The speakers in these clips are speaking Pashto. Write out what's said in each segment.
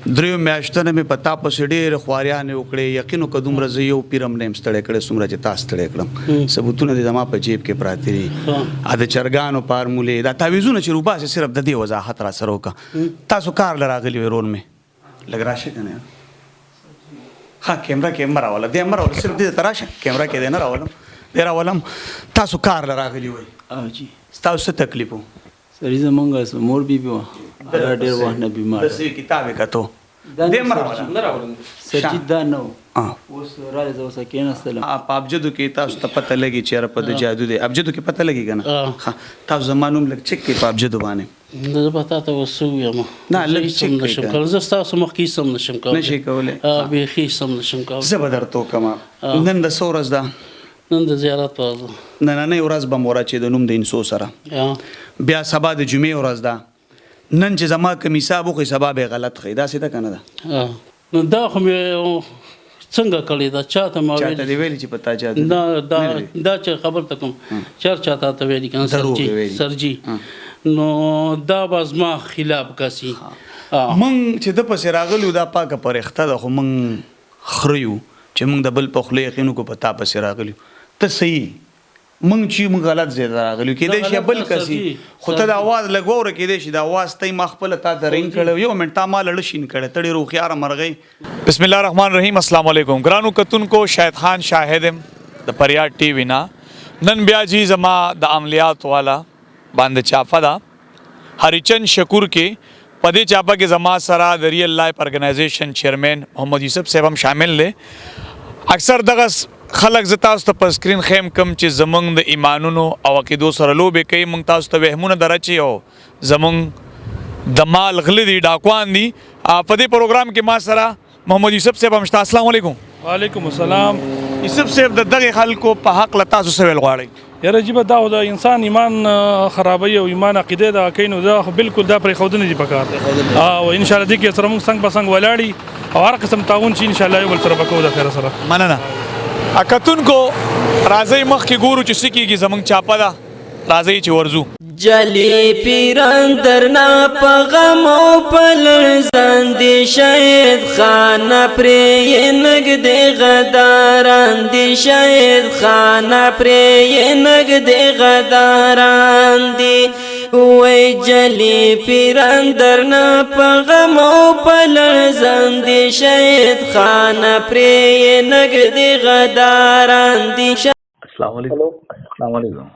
دریو میاشتونه مې په تا پسې ډېرې خواریانې وکړې یقین وکړه دومره زه یو پیر هم نه یم ستړی کړی څومره چې تا ستړی کړم ثبوتونه دې زما په جیب کې پراته دي د چرګانو فارمولې دا تعویضونه چې روباسې صرف د دې وضاحت را سره وکړه تاسو کار له راغلي وې رول مې لږ راشه که نه ها کیمره کې مه راوله دې مه راوله صرف دې ته راشه کیمره کې دې نه راولم دې راولم تاسو کار له راغلي وئ جی ستاسو څه تکلیف و سړي زمونږ مور بیبي وه هغه ډېر وخت نه بیمار د څه کتاب یې کتو دې مه راوله سرجید دا نه و اوس راغلی زه اوس کېناستلم په ابجدو کې تاسو ته پته لګي چې یاره په د جادو دی ابجدو کې پته لګي که نه تاسو زما نوم لږ چک کړئ په ابجدو باندې زه به تا ته اوس څه ووایم نه لږ چک نشم کولی زه ستاسو مخکې هېڅ هم نشم کولی نشئ کولی بیخي هېڅ هم نشم کولی زه به درته وکړم نن د څه ورځ ده نن د زیارت ورځ ده نننۍ ورځ به مو چې د نوم د انسو سره بیا سبا د جمعې ورځ ده نن چې زما کوم حساب وکړئ سبا به غلط ښایي داسې ده که نه ده نو دا خو مې څنګه کړې ده چاته ما چاته دې ویلي چې په تا جادو دا چې خبر ته کوم چا ته ویلي که نه سرجي نو دا به زما خلاف کسي موږ چې د پسې راغلي دا پاکه پرېخته ده خو موږ خره یو چې موږ د بل په خوله یقین وکړو په تا پسې راغلي ته صحیح موږ چې موږ غلط ځای ته راغلي کېدای شي بل کسي خو ته د اواز لږ واوره کېدای شي د اواز ته یې ما خپله تا ته رنګ کړی یو منټ تا ما لړه شین کړی ته ډېر هوښیاره مرغۍ بسم الله الرحمن الرحیم السلام علیکم ګرانو کتونکو شاهد خان شاهد یم د فریاد ټي وي نه نن بیا جی زما د عملیات والا باندې چاپه ده هریچند شکور کې په دې چاپه کې زما سره د ریل لایف ارګنایزیشن چیرمین محمد یوسف صاحب هم شامل دی اکثر دغه خلک زه تاسو ته په سکرین خیم کم چې زمونږ د ایمانونو او عقیدو سره لوبې کوي موږ تاسو ته وهمونه درچي او زمونږ د مال غله دي ډاکوان دي په دې پروګرام کې ما سره محمد یوسف صاحب هم شته السلام علیکم وعلیکم السلام یوسف صاحب د دغه خلکو په حق له تاسو څه ویل غواړئ یاره جیبه دا د انسان ایمان خرابوي او ایمان عقیده دا کوي نو دا بالکل دا پرېښودنه دي پکار او انشاءالله دې کې سره موږ څنګ په څنګ ولاړي او هر قسم تعاون چې انشاءالله یو بل سره به کوو د خیره سره مننه کتونکو راځئ مخکې ګورو چې څه کېږي زموږ چاپه ده راځئ چې ورځو جلی پیران درنا په غم او په لړزان دي شاید خانه پرې نږدې غداران دي شاید خانه پرې نږدې غداران دي وای جلی پیران درنا په غم او په لړزان دي شاید خانه پرې نږدې غداران دي السلام علیکم السلام علیکم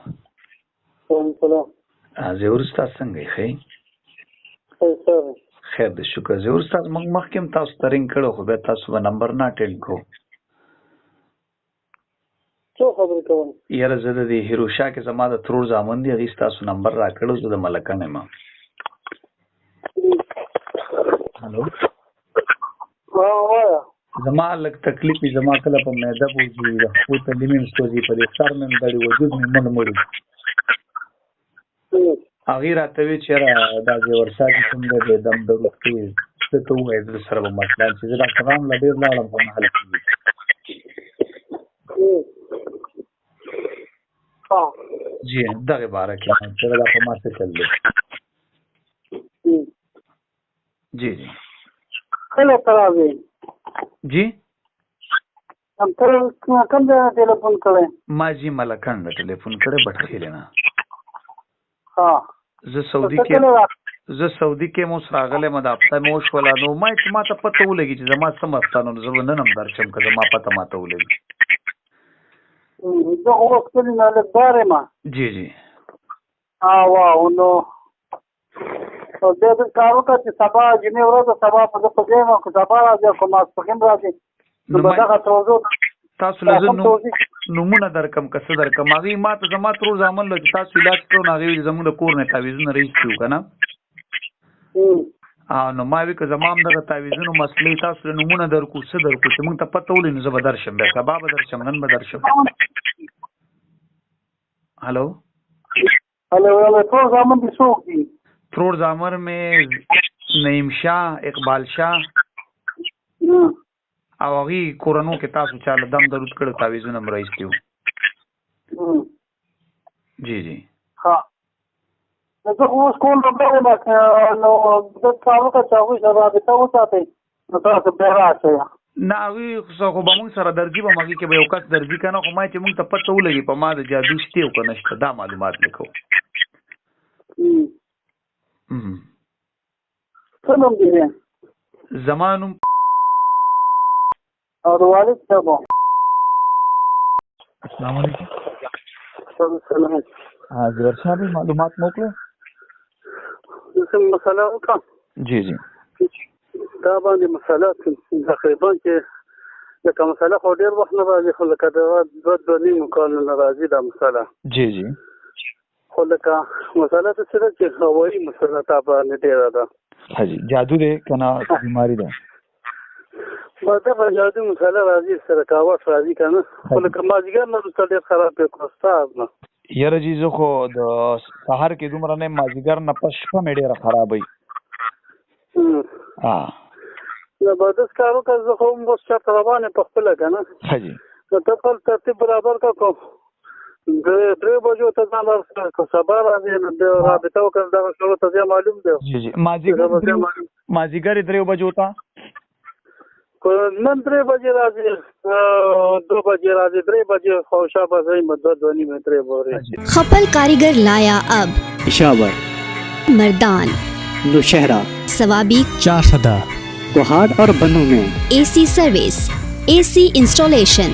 زهور استاد څنګه یې ښه خیر دی شکر زهور استاد موږ مخکې هم تاسو ته رنګ کړو خو بیا تاسو به نمبر نه اټینډ کړو څه خبرې کوم یاره زه د دې هیروشا کې زما د ترور زامن دي هغې ستاسو نمبر را کړو زه د ملکن یم هلو زما لږ تکلیف وي زما کله په معده بوځي د خپو تلي مې سوځي په دې سر مې دړي وجود مې مړ مړي هغې راته وی چې یاره دا زیور ساتي څنګه دی دم د روغتې څه ته ووایې د سره به مسله چې زه ډاکټرانو له ډېر لاړم خو نه حل کېږي جی دغې باره کې چې دا په ما څه چل دی جی جی کله ته راځې جی کوم ځای نه ټلیفون کړی ما جی ملکن د ټلیفون کړی بټ خیلې نه ها زه سعودي کې مو اوس راغلی م د هفته مې وشوله نو ما چې ما ته پته ولګي چې زما څه مسله نو زه به نن هم درشم که زما پته ما ته ولګي زه خو وختلي نه لږدار یم جی جی واو نو بیا دې کار وکړه چې سبا جمعې ورځ ده سبا په زه په ځای یم که سبا راځي او که ماسپښین راځي نو به دغه توضو تاسو له زه نومونه درکم که څه درکم هغې ما ته زما ترور زامن له چې تاسو علاج کړو نو هغې ویلي زموږ د کور نه تعویضونه راایستي وو که نه نو ما وی که زما هم دغه تعویضونو مسلې تاسو له نومونه درکو څه درکو چې موږ ته پته ولې نو زه به درشم بیا سبا به درشم نن به درشم هلو ټول زامن دې څوک دي ترور زامن مې نعیم شاه اقبال شاه او هغې کورنو کې تاسو چاله دم درود کړو تعویضونه م راایستي وو جی جی زه اوس کول نو نو د کارو کا چاوي سره رابطه وساتئ نو تاسو بیا راشئ. نه وی خو به موږ سره درځي به مګي کې به یو کس درځي کنه خو ما چې موږ ته پته ولګي په ما د جادو شته او کنه شته دا معلومات لیکو. څه نوم دی زمانم او د والد صاحب؟ السلام علیکم. سلام. حاضر صاحب معلومات موکړه. څه مسله وکړه؟ جی جی دا باندې مسله تقریبا چې لکه مسله خو ډېر وخت نه راځي خو لکه د دوه نیم کال نه راځي دا مسله. جی جی خو لکه مسله څه ده چې هوایي مسله تا باندې ډېره ده. حاجی جادو دی کنه بیماری ده؟ دغه جادو مسله راځي سره کاوه راځي کنه خو لکه مازدیګر نه وروسته ډېر خراب دی استاد نه. یاره جی زه خو د سهار کې دومره نه مازدیګر نه پس شپه مې ډېره خرابوي. نو بادس کارو که زه خو هم اوس چېرته روان یم په خپله که نه حاجی نو ته خپل ترتیب برابر کړه کوم درې بجو ته ځان ورسره که سبا راځې نو د رابطه وکړه دغه شروع ته ځای معلوم دی. جی جی مازدیګر 3 بجو ته نن 3 بجې راځي 2 بجې راځي 3 بجې خو شابه ځای مدد 2:30 3 بوري. खपल कारीगर लाया अब पेशावर, मर्दान, नौशहरा, सवाबी, चारसदा, कोहाट और बनू में AC service, AC installation,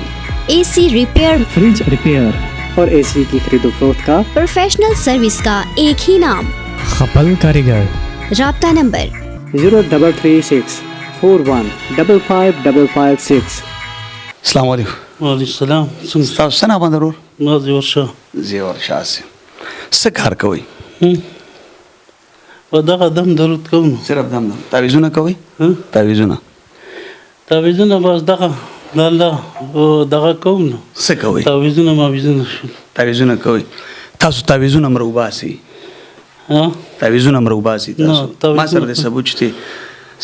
AC repair, fridge repair और एसी की खरीदो फरोख्त का प्रोफेशनल सर्विस का एक ही नाम। खपल कारीगर। राब्ता नंबर 0336415556. السلام علیکم. وعلیکم السلام. تاسو څنګه باندې ورور؟ نازي ورشه زیور شاسه څه کار کوي؟ و دغه دم درود کوم. صرف دم تعویذونه کوي؟ تعویذونه بس دغه الله دغه کوم. څه کوي؟ تعویذونه کوي. تاسو تعویذونه مروباسي؟ تعویذونه مروباسي تاسو؟ ما سره د ثبوت شته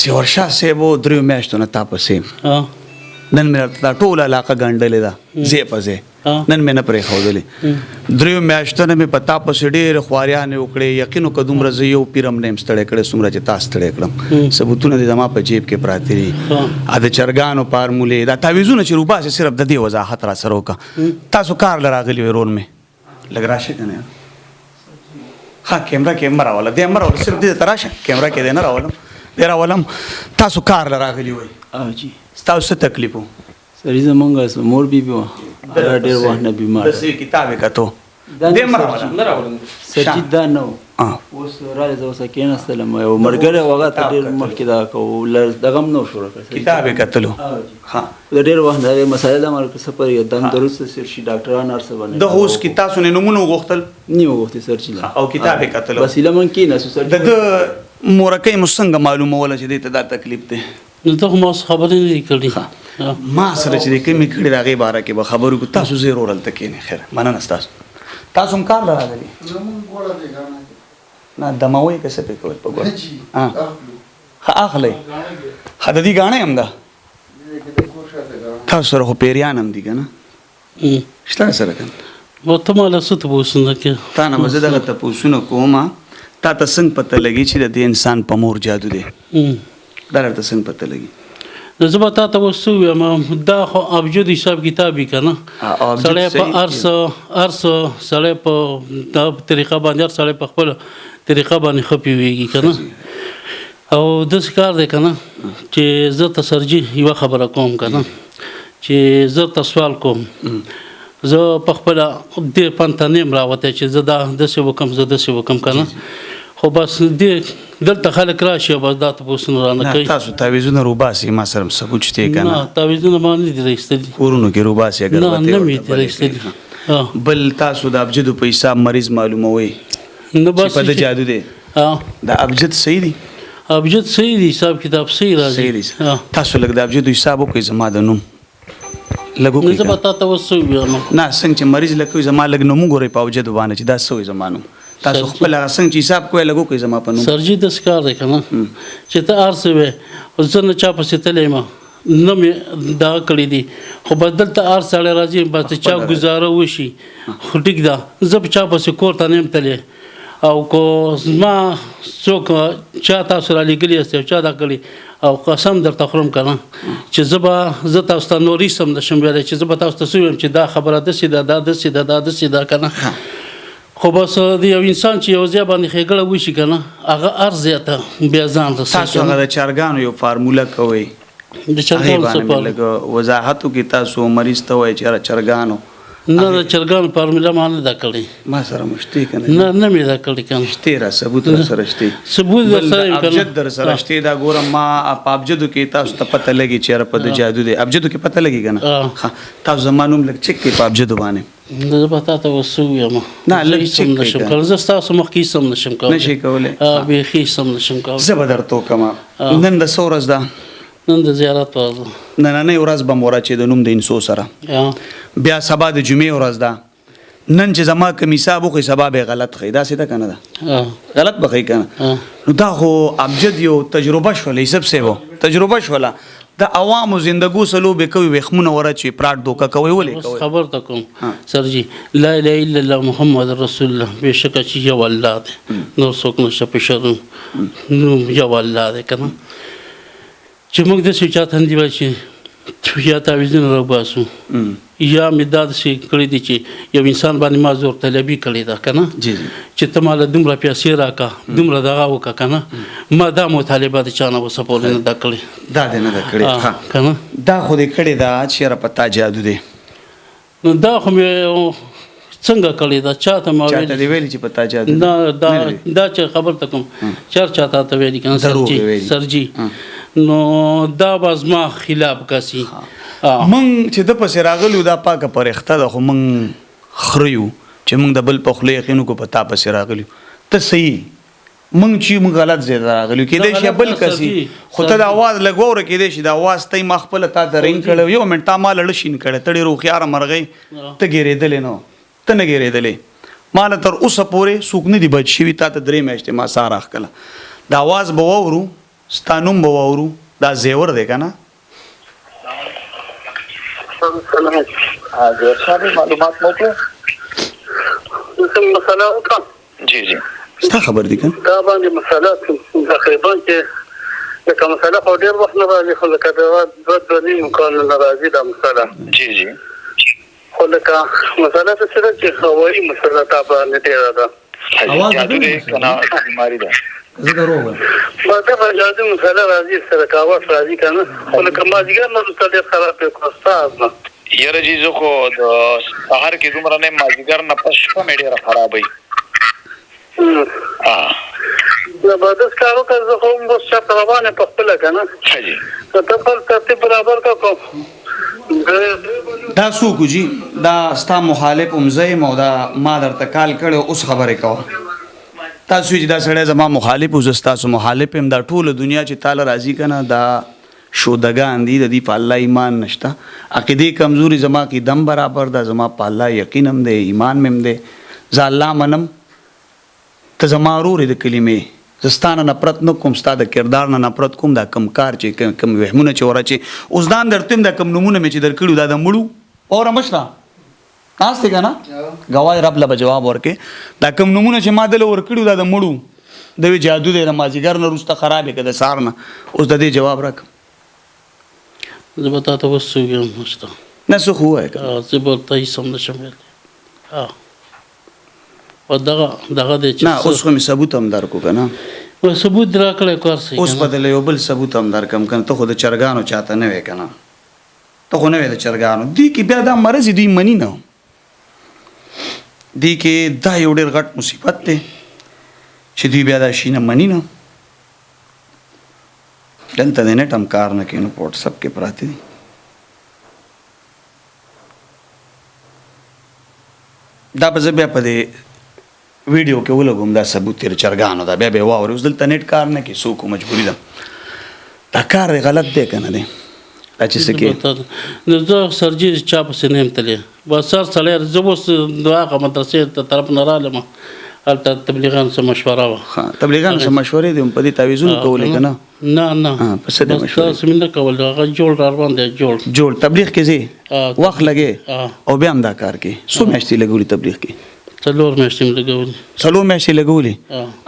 زیور شاسه وو 3 میاشتو نه تاسو نن مې دا ټول علاقه ګڼډلې ده زی په زی نن مې نه پرې خوځلې 3 میاشتو نه مې پتا په ډېر خواریانې وکړې یقینو کدوم ورځ یو پیرم نیم ستړی کړې څومره چې تاسو ستړی کړم ثبوتونه دې زما په جیب کې پراته دي ا د چرګانو فارمولې دا تعویذونه چې روباسي صرف د دې وضاحت را سره وکړه تاسو کار لراغلی ورون مې لګ راشه کنه ها کیمرا والا دې امر صرف دې تراشه کیمرا کې دې نه راولم دې راولم تاسو کار لراغلی وای جی تاسو تکلیف وو سړي زمونږ مور بیبي وه هغه ډېر وخت نه بیمار د څه کتاب یې کتو دې مراوله سرجید دا نه و اوس راځه زه اوس کېناستلم یو ملګری و هغه ته ډېر مخکې دا دغه هم نه و شروع کړی کتاب یې کتلو ها د ډېر وخت د مسایل د مرکز سفر یو دم درست سر شي ډاکټران ارسه باندې د اوس کې تاسو نه نمونه غوښتل نیو وخت سرجید او کتاب یې کتلو وسیله من کې نه سرجید د مورکې مسنګ معلومه ولا چې دې ته دا تکلیف ده نو ته ما خبرې نه کړې. ما سره چې کومې کړي دا غي باره کې به خبرو کو تاسو زه رول تکې نه خیر مننه تاسو هم کار راغلي نه دموي کیسه په کوي په ګور ها اخلي حددي غاڼه هم ده تاسو سره خو پیریان هم دي کنه شته سره کنه وته مال ست بوسنه کې تا نه مزه دغه ته پوښتنه کومه تا ته څنګه پته لګی چې د انسان په مور جادو دی دا ته څنګه پته لګی زه به تا ته وسو یم دا خو ابجد حساب کتابي کنه سړی په ارس سړی په دا طریقه باندې سړی په خپل طریقه باندې خپي ویږي کنه او د کار دی کنه چې زه ته سرجي یو خبره کوم کنه چې زه ته سوال کوم زه په خپل د پنتانیم راوته چې زه دا د څه وکم کنه خو بس دې دلته خلک راشي بس دا تاسو نه رانه کوي تاسو تعویذونه روباسي ما سره ثبوت شته کنه نه تعویذونه باندې دي راستلي ورونو کې روباسي اگر نه مې دي راستلي بل تاسو د ابجد په حساب مریض معلوموي نو بس په د جادو دی دا ابجد صحیح دی ابجد صحیح دی حساب کتاب صحیح راځي تاسو لګ د ابجد حساب کوي زما د نوم لګو کوي زه به تاسو وسو یم نه څنګه چې مریض لکه زما لګ نوم غوري په ابجد باندې چې دا سوې زمانو تاسو خپل څنګه حساب کوی لګو کوي زما په نوم سرجی د سکار دی کنه چې ته ارسه وې ځنه چا په ستلې ما نه مې دا کړی دي خو بدل ته ارسه راځي بس چا گزاره وشي خو ټیک دا زه په چا په کور ته نیم تلې او کو زما څوک چا تاسو را لېږلي یاست او چا دا کړي او قسم درته خورم که نه چې زه تاسو ته نورې سم نشم ویلی چې زه به تاسو ته څه ویم چې دا خبره داسې ده دا داسې ده دا داسې ده که نه خو بس د یو انسان چې یو ځای باندې ښېګړه وشي که نه هغه هر ځای ته بیا ځان رسوي. تاسو هغه د چرګانو یو فارموله کوئ د چرګانو څه هغې باندې لږ وضاحت وکړي تاسو مریض ته وایي چې چرګانو نه د چرګانو فارموله ما نه ده کړې ما سره مو شتې که نه نه مې ده کړې که نه شتې را ثبوت را سره شتې ثبوت در سره یم که نه ابجد در سره شتې دا ګورم ما په ابجدو کې تاسو ته پته لګي چې یاره په د جادو دی ابجدو کې پته لګي که نه تاسو زما نوم لږ چک کړئ په ابجدو باندې زه به تا ته اوس څه ووایم نه لږ چک سم نشم کولی زه ستاسو مخکې سم نشم کولی نشئ کولی بیخي سم نشم کولی زه به درته وکړم نن د څه ورځ ده نن د زیارت ورځ ده نننۍ ورځ به مو راچې د نوم د انسو سره بیا سبا د جمعې ورځ ده نن چې زما کوم حساب وکړئ سبا به غلط ښایي داسې ده که نه ده غلط به ښایي که نه نو دا خو ابجد یو تجربه شوله یوسف صاحب تجربه شوله د عوامو زندګو سلو به کوي ویښمونه ورچوي پراټ دوکه کوي ولې کوي خبر ته کوم سرجي لا اله الا الله محمد رسول الله بېشکه چې یو الله دی نور څوک نشته په شرم نو یو الله دی که نه چې موږ داسې چاته نه دي وایي چې یا تعویضونه راوباسو یا مې دا داسې کړي دي چې یو انسان باندې ما زور طلبي کړې ده که نه چې ته ماله دومره پیسې راکړه دومره دغه وکړه که نه ما دا مطالبه د چا نه اوسه پورې نه ده کړې دا دې نه ده کړې که نه دا خو دې کړې ده چې یاره په تا جادو دی نو دا خو مې څنګه کړې ده چاته ما چاته دې ویلي چې په تا جادو نه دا چې خبر ته کوم چاته ته ویلي که نه سرجي نو دا به زما خلاف کسي موږ چې د پسې راغلو دا پاکه پرېخته ده خو موږ خره یو چې موږ د بل په خوله یقین وکړو په تا پسې راغلو ته صحیح موږ چې موږ غلط ځای ته راغلو کېدای شي بل کسي خو ته د اواز لږ واوره کېدای شي د اواز ته یې ما خپله تا ته رنګ کړی یو منټ تا ما لړه شین کړی ته ډېر هوښیاره مرغۍ ته ګېرېدلې نه ته نه ګېرېدلې ما له تر اوسه پورې څوک نه دي بچ شوي تا ته 3 میاشتې ما ساه راښکله د اواز به واورو ستا نوم به واورو دا زیور دی که نه معلومات مو کړه مسله وکړه جی جی ستا خبر دی که دا باندې مسله تقریبا چې لکه مسله خو ډېر وخت نه راځي خو لکه دوه نیم کال نه راځي دا مسله جی جی خو لکه مسله څه ده چې هوایي مسله تا باندې ډېره ده جادو دی که نه بیماري ده زه دروغ وایم دا به جادو مسله راځي سره کاوش راځي که نه خو لکه مازدیګر نه وروسته ډېر خراب یې کړه استاد نه یاره جی زه خو د سهار کې دومره نه یم مازدیګر نه پس شپه مې ډېره خرابوي زبردست کار وکړه زه خو هم اوس چپ روان یم په خپله که نه ښه جي که ته خپل ترتیب برابر کړه دا څوک جی دا ستا مخالف هم زه یم او دا ما درته کال کړی اوس خبرې کوه تاسو چې دا سړی زما مخالف و زه ستاسو مخالف یم دا ټوله دنیا چې تاله راځي که نه دا شودګان دي د دې په الله ایمان نشته عقیدې کمزوري زما کې دم برابر ده زما په الله یقین هم دی ایمان مې هم دی زه الله منم ته زما ورور یې د کلمې زه ستا نه نفرت نه کوم ستا د کردار نه نفرت کوم دا کم کار چې کم وهمونه چې ورچې اوس دا هم درته یم دا کم نومونه مې چې درکړي دا د مړو اوره مشره ناست دی که نه ګواه رب له به جواب ورکې دا کم نومونه چې ما دله ورکړي دا د مړو د وی جادو دی د مازدیګر نه وروسته خراب یې که د سهار نه اوس د دې جواب راکړه زه به تا ته اوس څه ووایم نشته نه څه خو ووایه زه به ورته هېڅ هم نشم ویلی او دغه دی چې نه اوس خو مې ثبوت هم درکو که نه ثبوت دې راکړی کار صحیح اوس به دله یو بل ثبوت هم درکم که نه ته خو د چرګانو چاته نه وې که نه ته خو نه وې د چرګانو دې کې بیا دا مرض دوی مني نه دې کې دا یو ډېر غټ مصیبت دی چې دوی بیا دا شي نه مني نه دلته د نیټ هم کار نه کوي نو په واټسپ کې پراته دي دا به زه بیا په دې ویډیو کې ولګوم دا ثبوت تیر چرګانو دا بیا به واوري اوس دلته نیټ کار نه کوي څوک مجبوري ده دا کار غلط دی که نه دی دا چې څه کې زه سرجي چا پسې نه یم تللی بس هر سړی زه اوس د هغه مدرسې ته طرف نه رالم هلته تبلیغانو څه مشوره وه تبلیغانو څه مشورې دي په دې تعویضونه کولی که نه نه په څه دې مشورې تاسو مې نه کول هغه جوړ را باندې جوړ تبلیغ کې ځې وخت لګې او بیا هم دا کار کې څو میاشتې لګولي تبلیغ کې څلور میاشتې مې لګولې. 4 میاشتې لګولې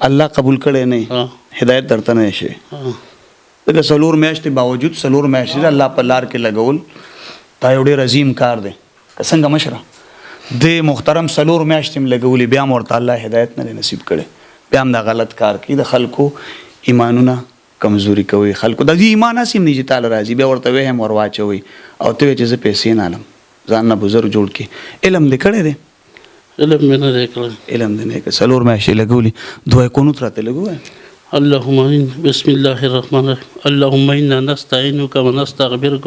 الله قبول کړي نه هدایت درته نه شي دغه 4 میاشتې باوجود 4 میاشتې الله په لار کې لګول دا یو ډېر عظیم کار دی څنګه مشره د محترم 4 میاشتې لګولې بیا مرته الله هدایت نه نصیب کړي بیا هم دا غلط کار کوي د خلکو ایمانونه کمزوري کوي خلکو د ایمان اسیم نه چې تعالی راضي بیا ورته وهم ورواچوي او ته چې زه پیسې نه علم ځان نه بزرګ جوړ کې علم دې کړی دی علم مې نه دی کړی علم دې نه کړی 4 میاشتې لګولې دوه قنوت راته لګوه اللهم بسم الله الرحمن الرحيم اللهم إنا نستعينك ونستغفرك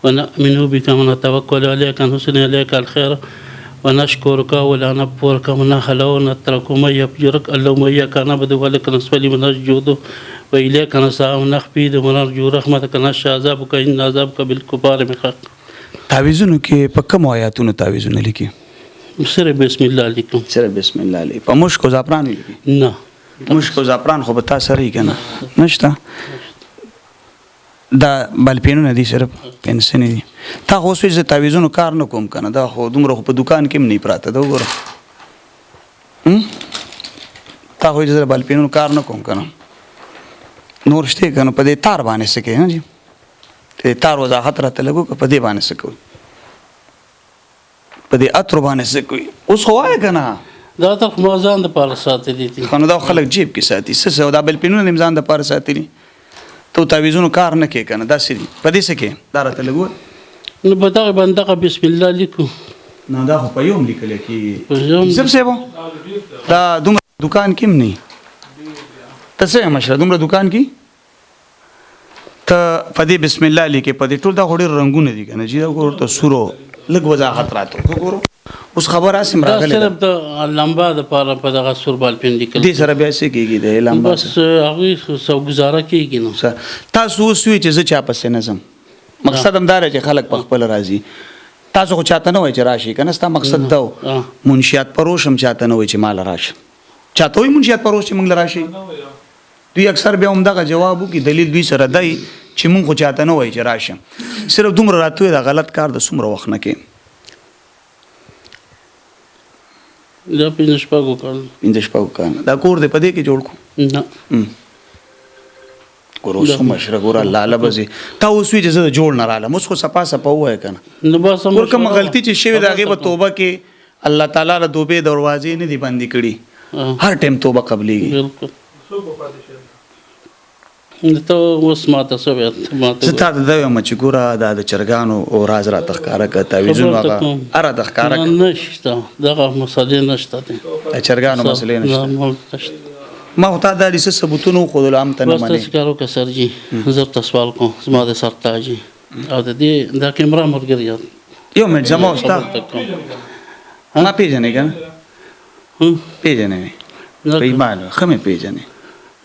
ونؤمن بك ونتوكل عليك ونحسن إليك الخير ونشكرك ولا نكفرك ونحل ونترك ومن يفجرك اللهم إياك نعبد ولك نصلي ونسجد وإليك نسعى ونخفض ونرجو رحمتك ونخشى عذابك إن عذابك بالكفار محق. تعویذونو کې په کوم آیاتونو تعویذونه لیکي؟ سره بسم الله لیکم. سره بسم الله لیکي. په مشک او زعفران لیکي؟ نه. مشک او زعفران خو به تا سره یې کنه نشته دا بلپینونه دي صرف پنسن دي تا خو اوس وایي تعویذونو کار نه کوم کنه دا خو دومره خو په دکان کې هم نه پراته دا وګوره تا خو یې بلپینونو کار نه کوم کنه نور شته کنه په دې تار باندې سکه نه جی ته تار وضاحت راته لګو په دې باندې سکو په دې اتر باندې سکو اوس خو وای کنه دا ته موزان د پاره ساتلی دي خو دا خلک جیب کې ساتي څه دا بلپینونه نمزان د پاره ساتلی ته تعویذونو کار نه کې کنه دا سړي په دې سکه دا راته لګو نو په دغه باندې بسم الله لیکو نه دا خو په یوم لیکل کې زب سیبو دا دومره دکان کې نه ته مشره دومره دکان کې ته په دې بسم الله لیکي په دې ټول دا غوړي رنگونه دي کنه چې دا ورته سورو لګ وضاحت راته وګورو اوس خبر اسم راغله صرف د لمبا د پاره په دغه سور بال پین لیکل دي سره بیا څه کېږي د لمبا بس هغه سو گزاره کېږي نو تاسو اوس وی چې زه چا پسې نظم مقصد هم دا چې خلک په خپل راضي تاسو خو چاته نه وای چې راشي کنه ستا مقصد دا منشیات پروشم چاته نه وای چې مال راشي چاته وای منشیات پروش چې موږ راشي دوی اکثر بیا هم دغه جواب کی دلیل دوی سره دی چې مونږ خو چاته نه وای چې راشه صرف دومره راتوي دا غلط کار د څومره وخت نه کې دا پینځه شپږو کال دا کور دې پدې کې جوړ کو نه ګورو سم مشره ګور الله لبزي تا اوس وی چې زه جوړ نه رااله مس خو صفا صفا وای کنه نو بس ور کوم غلطي چې شوی دا غیبه توبه کې الله تعالی له دوبه دروازې نه دی بندي کړي هر ټیم توبه قبليږي بالکل ته اوس ماته سویت ماته زه تا د یو مچ ګوره د چرګانو او راز را تخکاره ک تعویذونه هغه اره تخکاره نشته دغه مسلې نشته د چرګانو مسلې نشته ما وتا د لیسه ثبوتونو خو د عام تنه باندې بس کارو ک سرجی زه تاسو کوم زما د سرتاجي او د دې د کیمرا مرګري یو مې زما اوستا ما پیژنې کنه پیژنې په ایمان خمه پیژنې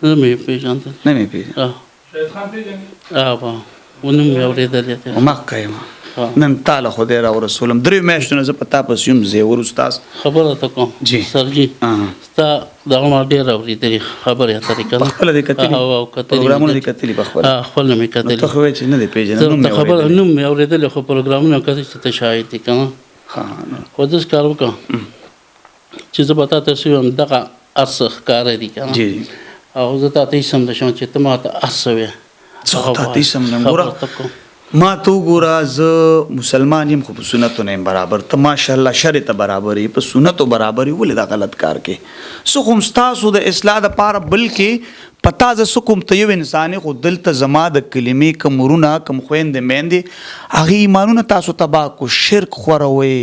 نه مې پیژنې شهید خان پیژنې با ونم یې اورېدل ته ما کایم نن تعالی خدای را رسولم درې میاشتونه زه پتا پس یم زیور استاد خبره ته کوم سرجی ستا دغه ما ډېر اورېدلې خبره اترې کړه خپل دې کتلې او کتلې پروګرامونه دې کتلې په خپل خپل مې کتلې ته خو چې نه دې پیژنې نو خبره نو مې اورېدلې خو پروګرامونه کتلې چې ته شاهد دې کنه خو دې کار وکړه چې زه به تاسو هم دغه ارسخ کار دي کنه جی او زه تاسو سم د شون چې ته ماته ارسوي زه تاسو سم نه ګوره ما تو ګوره زه مسلمان یم خو په سنتو نه برابر ته ماشاءالله شریعت برابرې په سنتو برابرې ولې دا غلط کار کې سو کوم تاسو د اصلاح د پاره بلکې پتا ز سکم ته یو انسان خو دلته زما د کلمې کمرونه کم خويند مېندې هغه ایمانونه تاسو تبا کو شرک خوروي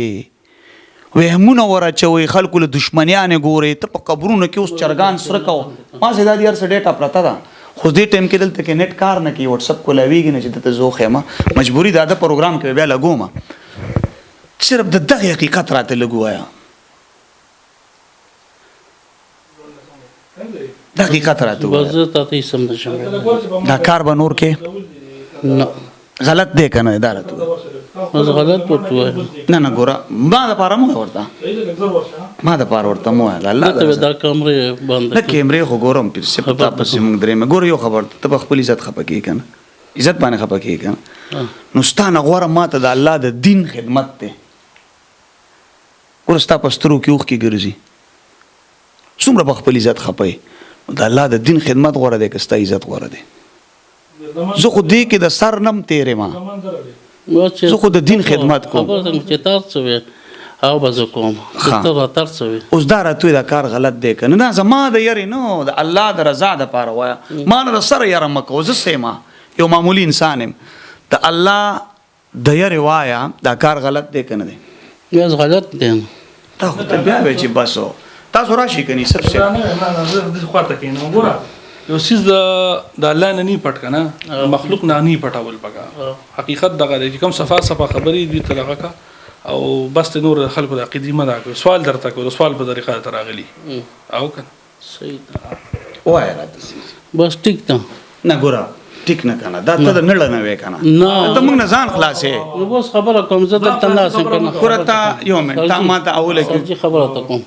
وهمونه ورچوي خلکو له دشمنیان ګوري ته په قبرونو کې اوس چرګان سره کو ما زیاده دي ارسه ډیټا پرتا دا خو دې ټیم کې دلته کې نت کار نه کی واتس اپ کولاویږي نه چې ته زوخه ما مجبوری دا د پروګرام کې بیا لګوم صرف د دغه حقیقت راته لګوایا د حقیقت راته وځه ته سم نشم دا کار به نور کې نه غلط دی کنه اداره ته مز غلط پټوه نه ګوره ما د پاره مو ورته ما د پاره ورته مو الله ته دا کمرې بند نه کیمرې خو ګورم پر څه پتا پسې موږ درې مې ګور یو خبر ته خپل عزت خپکې کنه عزت باندې خپکې کنه نو ستانه غوړه ماته د الله د دین خدمت ته ورستا پسترو کې اوخ کې ګرځي څومره به خپل عزت خپي د الله د دین خدمت غوړه دی که ستا عزت غوړه دی زه خو دې کې د سر نم تیرې ما زه خو د دین خدمت کوم خبره څنګه چې تار څه وي او به زه کوم چې ته راتر څه وي اوس دا راتوی دا کار غلط دی که نه زما د یارې نو د الله د رضا دپاره وایه ما نه د سره یاره مه کوه زه سیمه یو معمولي انسان یم د الله د یارې وایه دا کار غلط دی که نه دی یاز غلط دی تا خو ته بیا وایې چې بس هو تاسو راشئ که نه سب نه خواته کېنه ګوره یو څیز د الله نه نه پټ کنه مخلوق نه نه پټول پکا حقیقت دغه دی چې کوم صفه خبرې دي ته دغه کا او بس نور خلکو د عقیدې مده کوي سوال درته کوي سوال په طریقه تر راغلی او کنه صحیح وایه راته بس ټیک ده نه ګوره ټیک نه کنه دا ته د نړه نه وې کنه ته موږ نه ځان خلاصې نو بس خبره کوم زه دلته ناسم کنه ګوره تا یو منټ تا ما ته اوله کې چې خبره ته کوم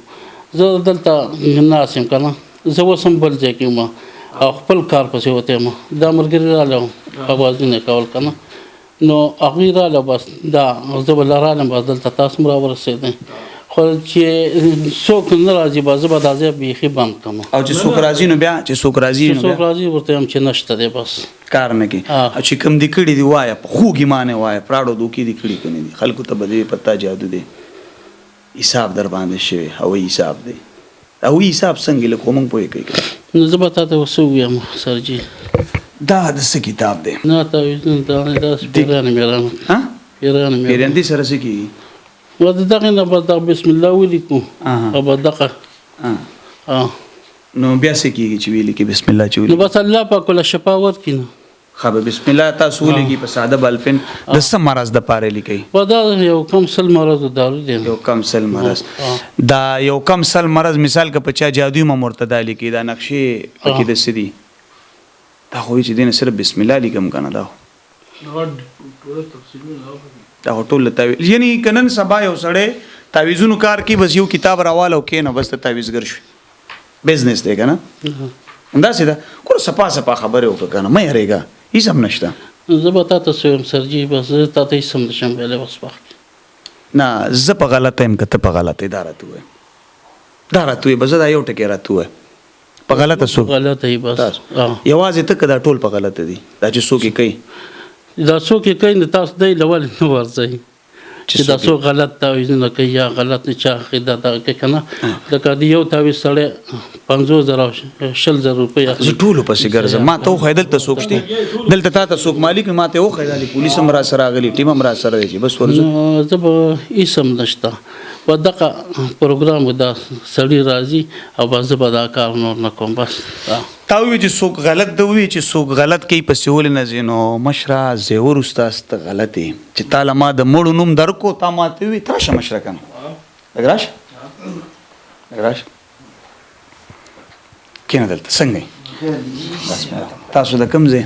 زه دلته ناسم کنه زه وسم بل ځای کې ما او خپل کار پسې وته ما دا مرګري رااله اوازونه کول کنه نو هغه رااله بس دا زه بل رااله بس دلته تاسو مرا ورسېده خو چې څوک نه راځي به زه به دا ځای بیخي بند کړم او چې څوک راځي نو بیا چې څوک راځي نو څوک راځي ورته هم چې نشته دی بس کار نه کوي چې کوم دي کړي دی وایه په خوږ ایمانه وایه پراړو دوکې دي کړي کني دي خلکو ته به دې پتا جادو دی حساب در باندې شوی هوایي حساب دی هوایي حساب څنګه له کوم پوي کوي نو زه به تاسو وسوم سرجي دا د څه کتاب دی نه تاسو دا پیران میران ها پیران دې سره څه کیږي و دغه نه به بسم الله ولیکو او به دغه نو بیا څه کیږي چې ویل کې بسم الله چې نو بس الله پاک له شفا ورکینو خبر بسم الله تاسو لګي په ساده بالپن د سم مرز د پاره لیکي و دا یو کم سل مرز دارو دی یو کم سل مرز دا یو کم سل مرز مثال که په چا جادوی ما مرتدا لیکي دا نقشې پکې د سدي دا خو چې دین صرف بسم الله لیکم کنه دا ټول تعویذ یعنی کنن سبا یو سړی تعویذونو کار کی بس یو کتاب راواله او کینه بس تعویذګر شي بزنس دی کنه دا سیده کور سپا خبره وکړه کنه مې هرېګا هیڅ هم نشته زه به تاسو سم سرجي بس تاسو هیڅ هم نشم ویلې بس وخت نه زه په غلطه يم کته په غلطه اداره توه بس دا یو ټکی راته په غلطه سو غلطه ای بس یوازې ته کدا ټول په غلطه دي دا چې څوک کوي دا څوک کوي نو تاسو دی لول نه ورځي چې دا څوک غلط تعویذ نه کوي یا غلط نه چا عقیده دا کوي کنه دا کدی یو تعویذ سره 500,000 60,000 روپیا زه ټول پسې ګرځم ما ته خو دلته سوکشتي دلته تا سوک مالک ما ته خو خیالي پولیس هم را سره غلي ټیم هم را سره دی بس ورځ زه به اسم نشته و دغه پروګرام دا سړی راځي او بس به دا کار نور نه کوم بس تا وی چې څوک غلط دی وی چې څوک غلط کوي په سیول نه زینو مشره زیور استاد غلطي چې تعالی ما د مړو نوم درکو تا ماته وی تراشه مشره کنه اگراش کینه دلته څنګه تاسو د کوم ځای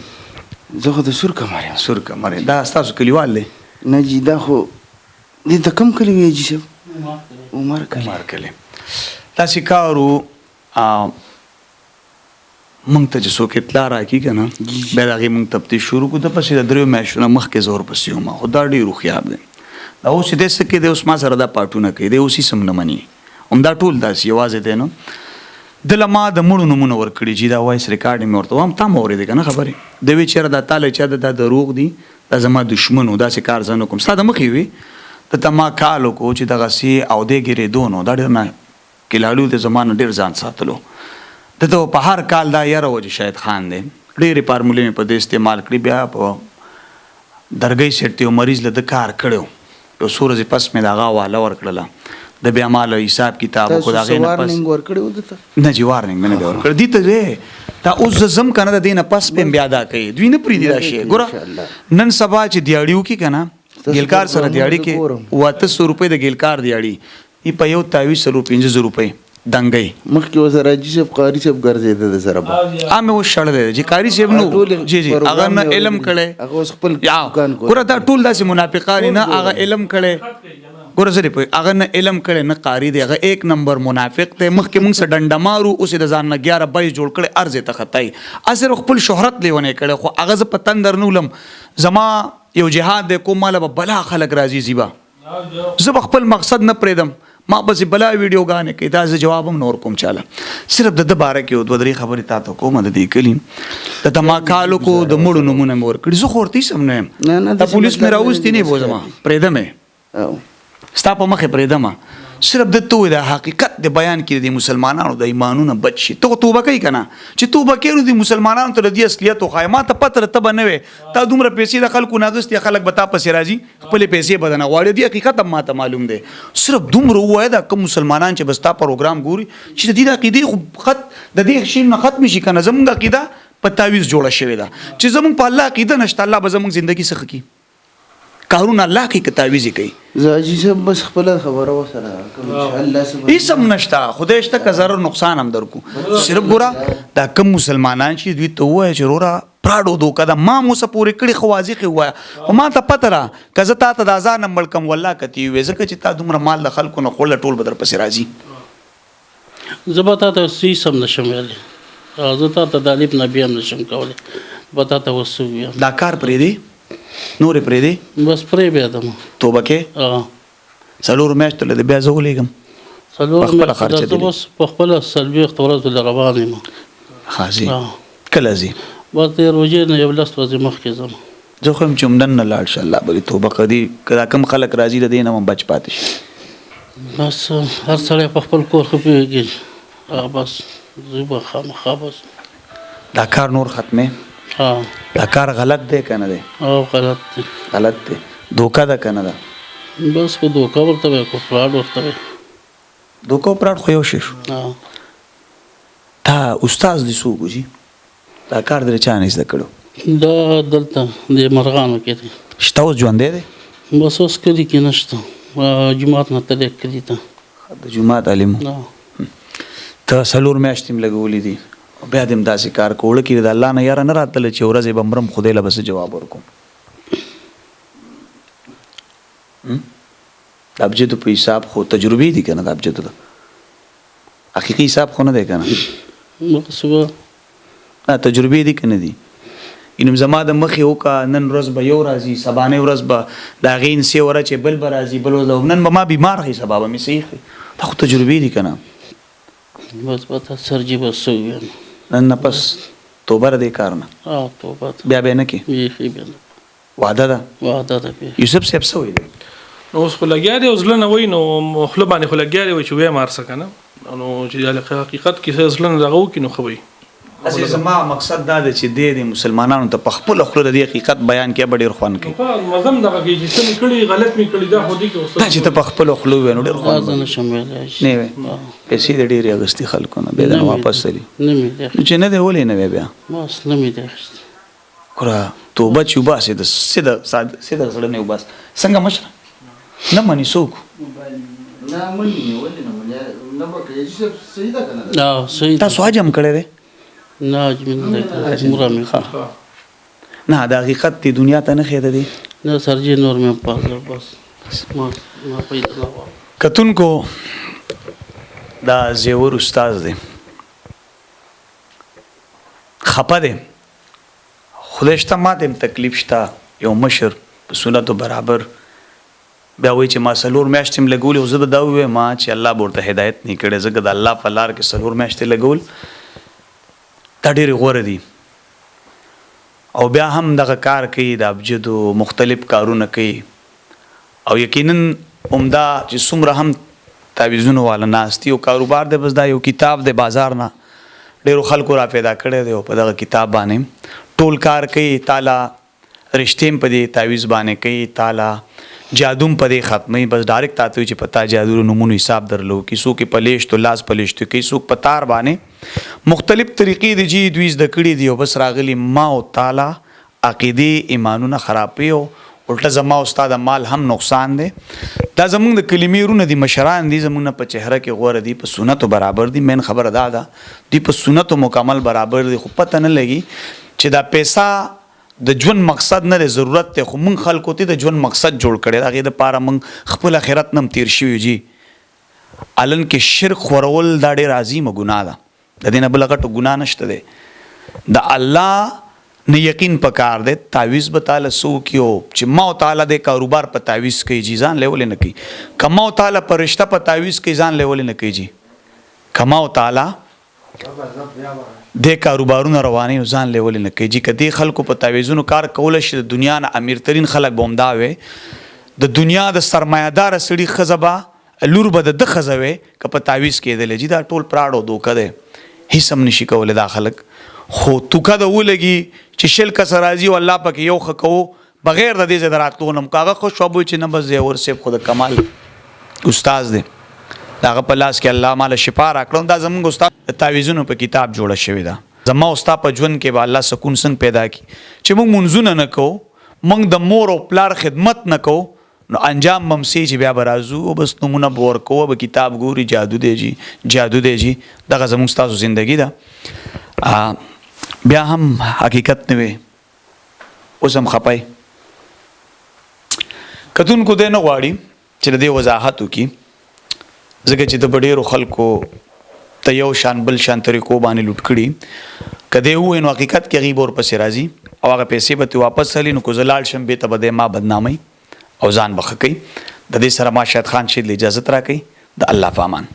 زه خو د سورکه ماره دا تاسو کلیوال دی نه جی دا خو دې د کوم کلی وی جی عمر کلی تاسو کارو مونږ ته چې څوک اطلاع راکړي که نه بیا د هغې مونږ تفتیش شروع کړو د پسې د 3 میاشتو نه مخکې زه ورپسې وم خو دا ډېر هوښیار دی دا اوس چې دی څه کوي دی اوس ما سره دا پاټونه کوي دی اوس هېڅ هم نه مني همدا ټول داسې یوازې دی نو دله ما د مړو نومونه ورکړي چې دا وایس ریکارډ مې ورته وایم تا م اورېدې که نه خبرې د وی چېرې دا تاله چا دا دروغ دي دا زما دشمن و داسې کار زه نه کوم ستا د مخې وي دته ما کال وکړو چې دغسې اودې ګېرېدو نو دا ډېر نه کلاړو د زما نه ډېر ځان ساتلو دته په هر کال دا یاره و چې شاید خان دی ډېرې فارمولې مې په دې استعمال کړي بیا په درګۍ سیټ ته یو مریض له ده کار کړی یو څو ورځې پس مې د هغه حواله ورکړله د بیا ما له حساب کتاب وکړو د هغې نه پس نه جي وارننګ مې نه دی ورکړی دي ته دی دا اوس زه ځم که نه د دې نه پس به م بیا دا کوي دوی نه پرېږدي دا شی ګوره نن سبا چې دیاړي وکړي که نه ګیلکار سره دیاړي کې 800 روپۍ د ګیلکار دیاړي ای په یو تعویذ 500 روپۍ دنګي مخکې وزرا جی صاحب قاری صاحب ګرځیده د سره امه و شړل جی قاری صاحب نو جی هغه نه علم کړي هغه خپل دکان کو ګوره دا ټول داسې منافقان نه هغه علم کړي ګوره زری په هغه نه علم کړي نه قاری دی هغه 1 نمبر منافق ته مخکې موږ سره ډنډه مارو اوس د ځان نه 11 22 جوړ کړي ارزه ته خطای اثر خپل شهرت لیونه کړي خو هغه ز پتندر نولم زما یو جهاد د کوماله بلا خلق راضي زیبا زه خپل مقصد نه پریدم ما پسې بلا ویډیوګانې کوي دا زه جواب هم نور کوم چاله صرف د باره کې دوه درې خبرې تا ته کوم د دې کلي د دماکالو کو د مړو نمونه مې ورکړي زه خو ورته سم نه یم د پولیس مې راوستي نه بوزم پرېږدم یې ستا په مخې پرېږدم صرف د تو د حقیقت د بیان کې د مسلمانانو د ایمانونو بچ شي ته توبه کوي کنه چې توبه کوي د مسلمانانو ته د اصلیت او خایمات پتر ته بنوي تا دومره پیسې د خلکو ناغستي خلک بتا پسې راځي خپل پیسې بدنه غواړي د حقیقت ما ته معلوم دی صرف دومره وای دا کوم مسلمانان چې بستا پروګرام ګوري چې د دې عقیده خط د دې شي نه ختم شي کنه زموږ عقیده په تعویز جوړه شوی دا چې زموږ په الله عقیده نشته الله به زموږ ژوندۍ څخه کی کارونه الله کی تعویز کوي زاجی صاحب بس خپل خبره وسره کوم چې الله سبحانه هیڅ هم نشته خدای شته که ضرر نقصان هم درکو صرف ګوره دا کم مسلمانان چې دوی ته وایي چې رورا پراډو دوکه دا ما موسه پورې کړي خو واضح وایه او ما ته پته را که زه تا ته د ازار نه مړ کم والله کتي وې ځکه چې تا دومره مال د خلکو نه خوړله ټول به در پسې راځي زه به تا ته هیڅ هم نشم ویلی زه تا ته د الف نه بیا هم نشم کولی به تا ته اوس څه ووایم دا کار پرېږدي نورې پرېږدي بس پرې بیا دم توبه کې څلورو میاشتو له بیا زه ولېږم څلور میاشتې زه بس په خپله څلوېښت ورځو له روان یم ښه ځي کله ځي بس د روژې نه 11 ورځې مخکې ځم زه خو یم چې همدن نه لاړ شه الله به دې توبه کړي که دا کم خلک راځي د دې نه هم بچ پاتې شي بس هر سړی په خپل کور ښه پوهېږي بس زه به خامخا بس دا کار نور ختمې دا کار غلط دی که نه دی غلط دی غلط دی دوکه ده که نه ده بس که دوکه ورته وایي که فراډ ورته وایي دوکه او فراډ خو یو شی شو تا استاد دې څوک و جي دا کار درې چا نه زده کړو دا دلته د مرغانو کې دی شته اوس ژوندی دی بس اوس کلي کې نشته جومات نه تللی کلي ته د جومات عالم ته څلور میاشتې م لګولي دي بیا دې هم داسې کار کوړه کې د الله نه یاره نه راتله چې ورځې به مرم خدای له به څه جواب ورکوم د ابجدو په حساب خو تجربې دي که نه د ابجدو ده حقیقي حساب خو نه دی که نه تجربې دي که نه دي انم زما د مخې وکړه نن ورځ به یو راځي سبانۍ ورځ به د هغې انسې وره چې بل به راځي بل ورځ نن به ما بیمار ښي سبا به مې صحیح ښي دا خو تجربې دي که نه بس به تا سرجي به څه ووایم نن نه پس توبه د دې کار نه توبه بیا به نه کې بیخي بیا نه وعده ده وعده ده یوسف صاحب څه ویل نو اوس خو لګیا دی او زړه نه وایي نو خوله باندې خو لګیا دی وایي چې ویې مار څه که نه نو چې حقیقت کې زړه نه دغه وکړي نو ښه وایي اصل زما مقصد دا دی چې دې مسلمانانو ته په خپله خوله د دې حقیقت بیان کې به ډېر خوند کوي مزم دغه کې چې څه مې کړي غلط مې کړي دا خو دې کې دا چې ته په خپله خوله ووایې نو ډېر خوند زه نشم ویلی نه وی پیسې د ډېرې اخېستې خلکو نه بیا د واپس سري نه مې دی نو چې نه دی ولې نه وی بیا بس نه مې دی اخېستې ګوره توبه چې وباسې د سیده زړه نه وباس څنګه مشره نه مني څوک نه مني ولې نه مني نه به کوي چې صحیح ده که نه صحیح تاسو حج هم کړی دی نه اجمین دی عمره مې نه د حقیقت دی دنیا ته نه خېده دی نه سرجي نور مې پازه بس ما پیدا غواړم کتونکو دا زیور استاد دی خپه دی خدای شته ماته هم تکلیف شته یو مشر په سنتو برابر بیا وایي چې ما څلور میاشتې م لګولې او زه به دا ووایم چې الله به ورته هدایت نه کړی ځکه د الله په لار کې څلور میاشتې لګول دا ډېرې غوره دي او بیا هم دغه کار کوي د ابجدو مختلف کارونه کوي او یقینا عمده چې څومره هم تعویذونو والا ناست دي او کاروبار دی بس دا یو کتاب دی بازار نه ډېرو خلکو را پیدا کړی دی او په دغه کتاب باندې ټول کار کوي تاله رشتې هم په دې تعویذ باندې کوي تاله جادوم په دې ختمي بس ډایرکټ تاته چې پتا جادو نمونه حساب درلو کې څوک پلیش تو لاس پلیش تو کې څوک پتار باندې مختلف طریقې دي جی دوی د کړي دی او بس راغلی ما او تعالی عقیده ایمانونه خرابې او الټه زما استاد مال هم نقصان دی دا زمونږ د کلمې رونه دي مشران دي زمونږ په چهره کې غوړه دي په سنتو برابر دي مین خبر ادا ده دی په سنتو مکمل برابر دي خو پته نه لګي چې دا پیسہ د ژوند مقصد نه ضرورت ته خو مونږ خلکو ته د ژوند مقصد جوړ کړي هغه د پاره مونږ خپل آخرت نم تیر شي جی علن کې شرک خورول دا ډېر عظیمه ګناه ده د دې نه بل غټو ګناه نشته ده د الله نه یقین پکار دی تعویز به تعالی سو کیو چې ما تعالی د کاروبار په تعویز کوي جی ځان لیول نه کوي کما تعالی پر رشتہ په تعویز کوي ځان لیول نه کوي جی کما تعالی د کاروبارونو رواني ځان لیول نه کوي جی کدي خلکو په تعویزونو کار کول شي د دنیا نه امیر ترین خلک بومدا وي د دنیا د سرمایدار سړي خزبا لور به د خزوي ک په تعویز کېدل جی دا ټول پراړو دوکه ده هیڅ هم نشي کولای دا خلک خو توکه د ولګي چې شل کس راځي او الله پاک یو خکو بغیر د دې دراتو نم کاغه خو شوبو چې نه بس اور سیب خود کمال استاد دی داغه په لاس کې الله مال شفا راکړو دا زموږ استاد تعویذونو په کتاب جوړه شوی دا زما استاد په ژوند کې به الله سکون څنګه پیدا کی چې موږ منځونه نه کو موږ د مور او پلار خدمت نه کو نو انجام ممسی چې بیا برازو او بس نمونه بور کو به کتاب ګوري جادو دی جی دغه زموږ تاسو ژوندۍ ده بیا هم حقیقت نه وي اوس هم خپای کتون کو دې نه غواړي چې د وضاحت وکي ځکه چې د ډېرو خلکو ته یو شان بل شان طریقو باندې لوټ کړي کده وو نو حقیقت کې غیب اور پسې راځي او هغه پیسې به واپس سلی نو کو زلال شم به ته بده ما بدنامي او ځان بخکې د دې سره ما شاهد خان شید اجازه را کوي د الله پامان